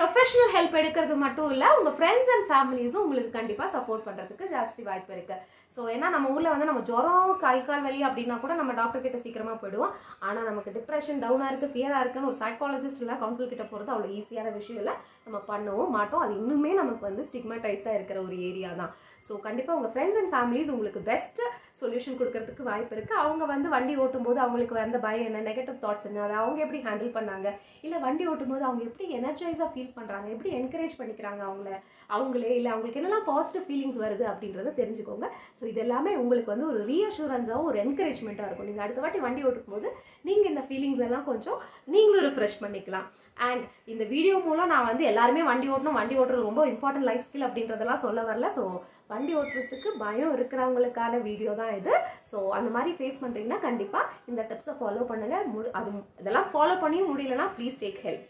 Professional help எடுக்கிறது மட்டும் இல்லை, உங்கள் ஃப்ரெண்ட்ஸ் அண்ட் ஃபேமிலிஸும் உங்களுக்கு கண்டிப்பாக சப்போர்ட் பண்ணுறதுக்கு ஜாஸ்தி வாய்ப்பு இருக்குது. ஸோ ஏன்னா நம்ம ஊரில் வந்து நம்ம ஜுரம் கை கால் வலி அப்படின்னா கூட நம்ம டாக்டர் கிட்ட சீக்கிரமாக போயிடுவோம். ஆனால் நமக்கு டிப்ரெஷன் டவுனாக இருக்குது, ஃபியராக இருக்குன்னு ஒரு சைக்காலஜிஸ்ட் இல்லை கவுன்சில் கிட்ட போகிறது அவ்வளோ ஈஸியான விஷயம் இல்லை. நம்ம பண்ணவும் மாட்டோம். அது இன்னுமே நமக்கு வந்து ஸ்டிக்மடைஸ்டாக இருக்கிற ஒரு ஏரியா தான். ஸோ கண்டிப்பாக உங்கள் ஃப்ரெண்ட்ஸ் அண்ட் ஃபேமிலிஸ் உங்களுக்கு பெஸ்ட் சொல்யூஷன் கொடுக்கறதுக்கு வாய்ப்பு இருக்குது. அவங்க வந்து வண்டி ஓட்டும் போது அவங்களுக்கு வந்த பயம் என்ன, நெகட்டிவ் தாட்ஸ் என்ன, அதை அவங்க எப்படி ஹேண்டில் பண்ணாங்க, இல்லை வண்டி ஓட்டும் போது அவங்க எப்படி எனர்ஜைஸாக ஃபீல் பண்ணுறாங்க, எப்படி என்கரேஜ் பண்ணிக்கிறாங்க அவங்களே, இல்லை அவங்களுக்கு என்னெல்லாம் பாசிட்டிவ் ஃபீலிங்ஸ் வருது அப்படின்றத தெரிஞ்சுக்கோங்க. ஸோ இது எல்லாமே உங்களுக்கு வந்து ஒரு ரீஅஷூரன்ஸாகவும் ஒரு என்கரேஜ்மெண்ட்டாக இருக்கும். நீங்கள் அடுத்த வாட்டி வண்டி ஓட்டும் போது நீங்கள் இந்த ஃபீலிங்ஸ் எல்லாம் கொஞ்சம் நீங்களும் ரிஃப்ரெஷ் பண்ணிக்கலாம். அண்ட் இந்த வீடியோ மூலம் நான் வந்து எல்லாருமே வண்டி ஓட்டுறது ரொம்ப இம்பார்ட்டன்ட் லைஃப் ஸ்கில் அப்படின்றதெல்லாம் சொல்ல வரல. ஸோ வண்டி ஓட்டுறதுக்கு பயம் இருக்கிறவங்களுக்கான வீடியோ தான் இது. ஸோ அந்த மாதிரி ஃபேஸ் பண்ணுறீங்கன்னா கண்டிப்பாக இந்த டிப்ஸை ஃபாலோ பண்ணுங்கள். இதெல்லாம் ஃபாலோ பண்ணியும் முடியலன்னா ப்ளீஸ் டேக் ஹெல்ப்.